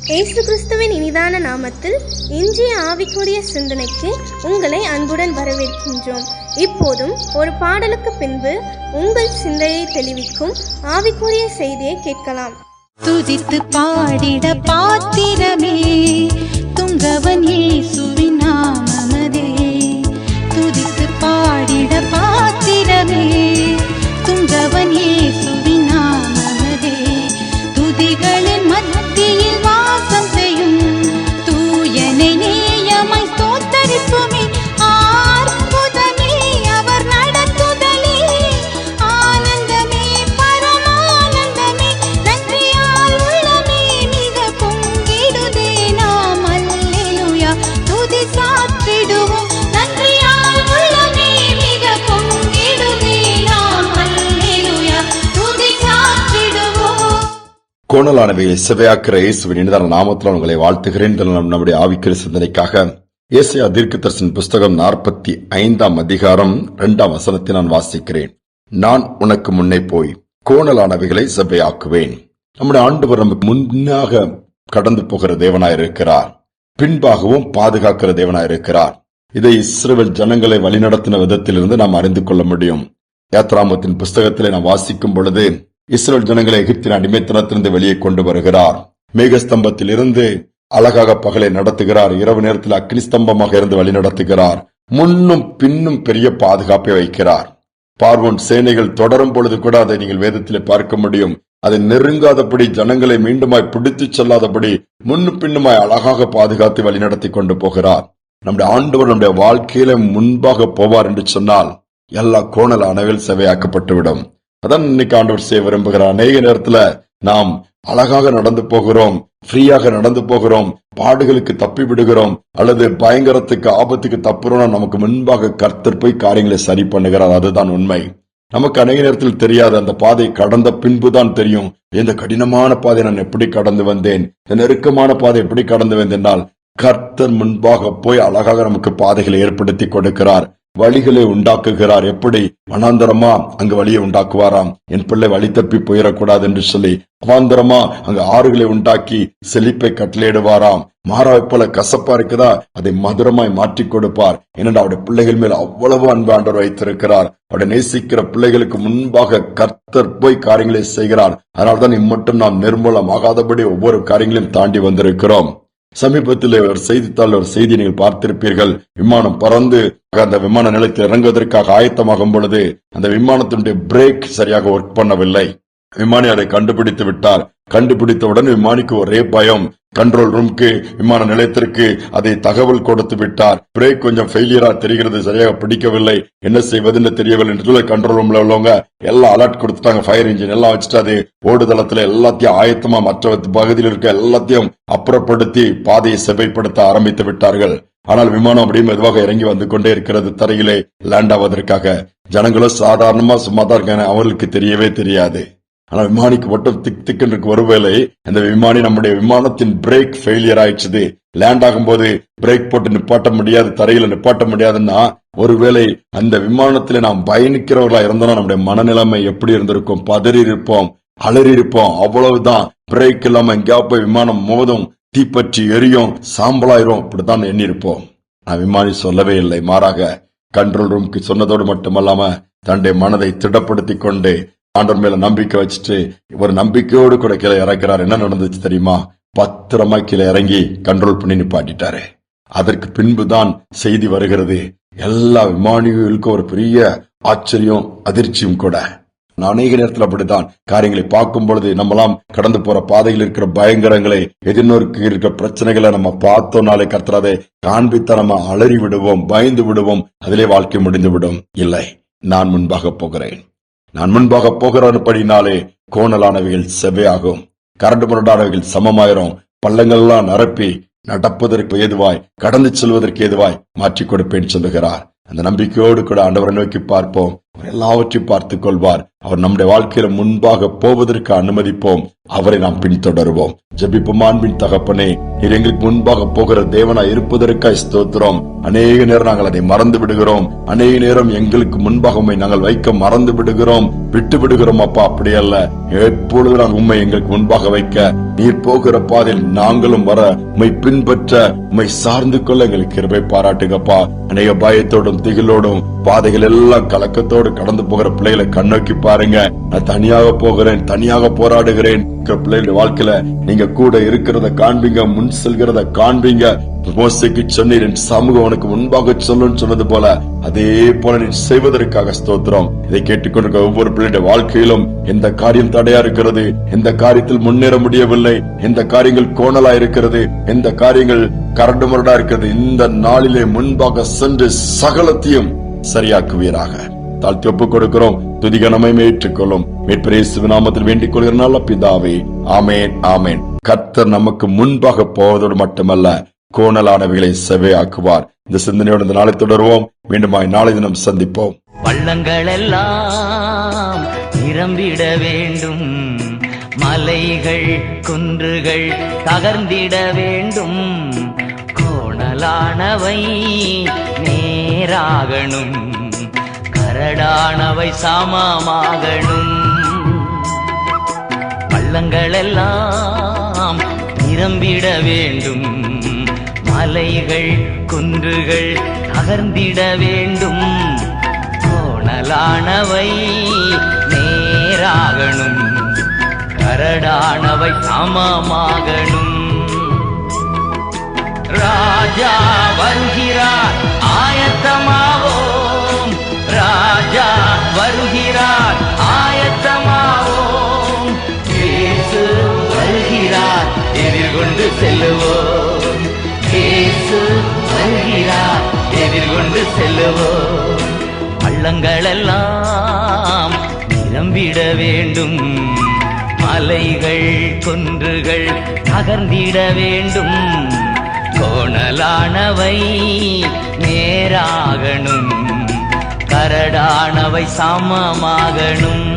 இயேசு கிறிஸ்துவின் இனிதான நாமத்தில் இன்றைய ஆவிக்குரிய சிந்தனைக்கு உங்களை அன்புடன் வரவேற்கின்றோம். இப்போதும் ஒரு பாடலுக்கு பின்பு உங்கள் சிந்தையை தெளிவிக்கும் ஆவிக்குரிய செய்தியை கேட்கலாம். துதித்து பாடிட பாத்திரமே துங்கவன் இயேசுவின் நாமமதே. துதித்து பாடிட பாத்திரமே துங்கவன் இயேசுவின் நாமமதே. துதிகளின் மத்தியில் வாசம் செய்யும் தூயனை நேயமாய் ஸ்தோத்தரிப்புமே. ஆர்ப்புதமே அவர் நடத்துதலே, ஆனந்தமே பரமானந்தமே. நன்றியால் உள்ளமே மிக பொங்கிடுதே. நாம் அல்லேலூயா துதி சாற்றிடுவோம். நன்றியால் உள்ளமே மிக பொங்கிடுதே. நாம் அல்லேலூயா துதி சாற்றிடுவோம். கோணலானவையை செவையாக்கிற இயேசுவின் இனிதான நாமத்தில் உங்களை வாழ்த்துகிறேன். நம்முடைய ஆவிக்குரிய சிந்தனைக்காக ஏசாயா தீர்க்கதரிசன புஸ்தகம் 45 அதிகாரம் 2 வசனத்தை நான் வாசிக்கிறேன். நான் உனக்கு முன்னே போய் கோணலானவைகளை செவ்வையாக்குவேன். நம்முடைய ஆண்டவர் நமக்கு முன்னாக கடந்து போகிற தேவனாயிருக்கிறார், பின்பாகவும் பாதுகாக்கிற தேவனாயிருக்கிறார். இதை இஸ்ரவேல் ஜனங்களை வழிநடத்தின விதத்திலிருந்து நாம் அறிந்து கொள்ள முடியும். யாத்ராமத்தின் புஸ்தகத்திலே நாம் வாசிக்கும் பொழுது இஸ்ரவேல் ஜனங்களை எகிப்தின் அடிமைத்தனத்திலிருந்து வெளியே கொண்டு வருகிறார். மேகஸ்தம்பத்தில் இருந்து அழகாக பகலை நடத்துகிறார். இரவு நேரத்தில் அக்னி ஸ்தம்பமாக இருந்து வழி நடத்துகிறார். முன்னும் பின்னும் பெரிய பாதுகாப்பை வைக்கிறார். பார்வோன் சேனைகள் தொடரும் பொழுது கூட அதை நீங்கள் வேதத்திலே பார்க்க முடியும். அதை நெருங்காதபடி, ஜனங்களை மீண்டுமாய் பிடித்துச் செல்லாதபடி முன்னும் பின்னுமாய் அழகாக பாதுகாத்து வழிநடத்தி கொண்டு போகிறார். நம்முடைய ஆண்டவர் நம்முடைய வாழ்க்கையில முன்பாக போவார் என்று சொன்னால் எல்லா கோணலானவைகள் செவையாக்கப்பட்டுவிடும். அதான் இன்னைக்கு ஆண்டவர் செய்ய விரும்புகிறார். அநேக நேரத்துல நாம் அழகாக நடந்து போகிறோம், ஃப்ரீயாக நடந்து போகிறோம், பாடுகளுக்கு தப்பி விடுகிறோம், அல்லது பயங்கரத்துக்கு ஆபத்துக்கு தப்புறோம். நமக்கு முன்பாக கர்த்தர் போய் காரியங்களை சரி பண்ணுகிறார். அதுதான் உண்மை. நமக்கு அநேக நேரத்தில் தெரியாது. அந்த பாதை கடந்த பின்புதான் தெரியும். இந்த கடினமான பாதை நான் எப்படி கடந்து வந்தேன், இந்த நெருக்கமான பாதை எப்படி கடந்து வந்தேனால் கர்த்தர் முன்பாக போய் அழகாக நமக்கு பாதைகளை ஏற்படுத்தி கொடுக்கிறார், வழிகளை உண்டாக்குகிறார். எப்படி வனாந்தரமா அங்கு வழியை உண்டாக்குவாராம், என் பிள்ளை வழி தப்பி போயிடக்கூடாது என்று சொல்லி அவாந்தரமா அங்கு ஆறுகளை உண்டாக்கி செழிப்பை கட்டளையிடுவாராம். மாறாவை போல கசப்பா இருக்குதா, அதை மதுரமாய் மாற்றி கொடுப்பார். ஏனென்றால் அவருடைய பிள்ளைகள் மேல் அவ்வளவு அன்பு ஆண்டவர் வைத்திருக்கிறார். அவருடைய நேசிக்கிற பிள்ளைகளுக்கு முன்பாக கர்த்தர் போய் காரியங்களை செய்கிறார். அதனால்தான் இம்மட்டும் நாம் நிர்மூலமாகாதபடி ஒவ்வொரு காரியங்களையும் தாண்டி வந்திருக்கிறோம். சமீபத்தில் ஒரு செய்தித்தாள் ஒரு செய்தி நீங்கள் பார்த்திருப்பீர்கள். விமானம் பறந்து அந்த விமான நிலையத்தில் இறங்குவதற்காக ஆயத்தமாகும் பொழுது அந்த விமானத்தினுடைய பிரேக் சரியாக ஒர்க் பண்ணவில்லை. விமானி அதை கண்டுபிடித்து விட்டார். கண்டுபிடித்தவுடன் விமானிக்கு ஒரே பயம். கண்ட்ரோல் ரூம்க்கு, விமான நிலையத்திற்கு அதை தகவல் கொடுத்து விட்டார். பிரேக் கொஞ்சம் ஃபெயிலியரா தெரிகிறது, சரியாக பிடிக்கவில்லை, என்ன செய்வதுன்னு தெரியவில்லை என்று சொல்லி கண்ட்ரோல் ரூம்ல உள்ளவங்க எல்லாம் அலர்ட் கொடுத்துட்டாங்க. ஃபயர் இன்ஜின் எல்லாம் வச்சுட்டு அது ஓடுதளத்துல எல்லாத்தையும் ஆயத்தமா மற்ற பகுதியில் இருக்க எல்லாத்தையும் அப்புறப்படுத்தி பாதையை செவைப்படுத்த ஆரம்பித்து விட்டார்கள். ஆனால் விமானம் அப்படியே மெதுவாக இறங்கி வந்து கொண்டே இருக்கிறது தரையிலே லேண்ட் ஆவதற்காக. ஜனங்களும் சாதாரணமா சும்மாதான் இருக்காங்க, அவர்களுக்கு தெரியவே தெரியாது. ஆனா விமானிக்கு மட்டும் திக்கு இருக்கு. ஒருவேளை அந்த விமானி நம்முடைய விமானத்தின் பிரேக் ஃபெயிலியர் ஆயிடுச்சு, லேண்ட் ஆகும்போது பிரேக் போட்டு நிப்பாட்ட முடியாது, தரையில நிப்பாட்ட முடியாதுன்னா ஒருவேளை அந்த விமானத்தில நாம் பயணிக்கிறவர்களா இருந்தோம்னா நம்முடைய மனநிலைமை எப்படி இருந்திருக்கும்? பதறி இருப்போம், அலறி இருப்போம். அவ்வளவுதான். பிரேக் இல்லாம எங்கேயா போய் விமானம் மோதும், தீப்பற்றி எரியும், சாம்பலாயிரும், இப்படித்தான் எண்ணி இருப்போம். விமானி சொல்லவே இல்லை. மாறாக கண்ட்ரோல் ரூம்க்கு சொன்னதோடு மட்டுமல்லாம தன்னுடைய மனதை திடப்படுத்தி கொண்டு ஆண்டவர் மேல நம்பிக்கை வச்சுட்டு ஒரு நம்பிக்கையோடு கூட கீழே இறக்கிறார். என்ன நடந்துச்சு தெரியுமா? பத்திரமா கீழே இறங்கி கண்ட்ரோல் பண்ணி நிப்பாட்டிட்டாரு. அதற்கு பின்புதான் செய்தி வருகிறது. எல்லா விமானிகளுக்கும் ஒரு பெரிய ஆச்சரியம், அதிர்ச்சியும் கூட. அநேக நேரத்தில் அப்படித்தான் காரியங்களை பார்க்கும் பொழுது நம்மளாம் கடந்து போற பாதையில் இருக்கிற பயங்கரங்களை, எதிர்நோக்கி இருக்கிற பிரச்சனைகளை நம்ம பார்த்தோம்னாலே கர்த்தராதை காண்பித்த நம்ம அலறி விடுவோம், பயந்து விடுவோம், அதிலே வாழ்க்கை முடிந்து விடும். இல்லை, நான் முன்பாக போகிறேன், நான் முன்பாக போகிறபடினாலே கோணலானவைகள் செவ்வையாகும், கரண்டு முரண்டானவைகள் சமமாயிரும், பள்ளங்கள்லாம் நிரப்பி நடப்பதற்கு ஏதுவாய், கடந்து செல்வதற்கு ஏதுவாய் மாற்றிக் கொடுப்பேன் சொல்லுகிறார். அந்த நம்பிக்கையோடு கூட ஆண்டவரை நோக்கி பார்ப்போம். அவர் எல்லாவற்றையும் பார்த்துக் கொள்வார். அவர் நம்முடைய வாழ்க்கையில முன்பாக போவதற்கு அனுமதிப்போம். அவரை நாம் பின்தொடருவோம். ஜெபிப்போம். அன்பின் தகப்பனே, நீர் எங்களுக்கு முன்பாக போகிற தேவனாய் இருப்பதற்காய் ஸ்தோத்திரம். அநேக நேரம் நாங்கள் அதை மறந்து விடுகிறோம். அநேக நேரம் எங்களுக்கு முன்பாக நாங்கள் வைக்க மறந்து விடுகிறோம், விட்டு விடுகிறோம். அப்பா, அப்படி அல்ல. எப்பொழுது நாங்கள் உண்மை எங்களுக்கு முன்பாக வைக்க நீர் போகிற பாதையில் நாங்களும் வர உம்மை பின்பற்ற உம்மை சார்ந்து கொள்ள எங்களுக்கு கிருபை பாராட்டுங்கப்பா. அநேக பயத்தோடும் திகிலோடும் பாதைகள் எல்லாம் கலக்கத்தோடு கடந்து போகிற பிள்ளைகளை கண்ணோக்கி பாருங்க. நான் தனியாக போகிறேன், தனியாக போராடுகிறேன் பிள்ளைகளுடைய வாழ்க்கையில நீங்க கூட இருக்கிறத காண்பீங்க, முன் செல்கிறத காண்பீங்க. மோசேக்கு சொன்னீர், என் சமூகம் உனக்கு முன்பாக சொல்லும் சொன்னது போல அதே போல நீ செய்வதற்காக ஸ்தோத்திரம். இதை கேட்டுக்கொண்டிருக்க ஒவ்வொரு பிள்ளையுடைய வாழ்க்கையிலும் எந்த காரியம் தடையா இருக்கிறது, எந்த காரியத்தில் முன்னேற முடியவில்லை, எந்த காரியங்கள் கோணலா இருக்கிறது, எந்த காரியங்கள் கரடு முரடா இருக்கிறது, இந்த நாளிலே முன்பாக சென்று சகலத்தையும் சரியாக்குவீராக. தாழ்த்தி ஒப்புக் கொடுக்கிறோம். துதிகனமை ஏற்றுக்கொள்ளும் மீட்பர் இயேசுவின் நாமத்தில் வேண்டிக் கொள்கிற நல்ல பிதாவே, ஆமேன் ஆமேன். கர்த்தர் நமக்கு முன்பாக போவதோடு மட்டுமல்ல, கோணலானவைகளை செவையாக்குவார். இந்த சிந்தனையோடு இந்த நாளை தொடருவோம். மீண்டுமாய் நாளை தினம் சந்திப்போம். பள்ளங்கள் எல்லாம் நிரம்பிட வேண்டும், மலைகள் குன்றுகள் தகர்ந்திட வேண்டும், கோணலானவை நேராகணும், கரடானவை சமமாகணும். பள்ளங்கள் எல்லாம் நிரம்பிட வேண்டும், மலைகள் குன்றுகள் தகர்ந்திட வேண்டும், கோணலானவை நேராகணும், கரடானவை சமமாகணும். ராஜா வருகிறார், ஆயத்தமாவோம், ராஜா வருகிறார், ஆயத்தமாவோம், இயேசு வருகிறார், எதிர்கொண்டு செல்லுவோம், இயேசு வருகிறார், எதிர்கொண்டு செல்லுவோம். பள்ளங்கள் எல்லாம் நிரம்பிட வேண்டும், மலைகள் குன்றுகள் நகர்ந்திட வேண்டும், கோணலானவை நேராகணும், கரடானவை சமமாகணும்.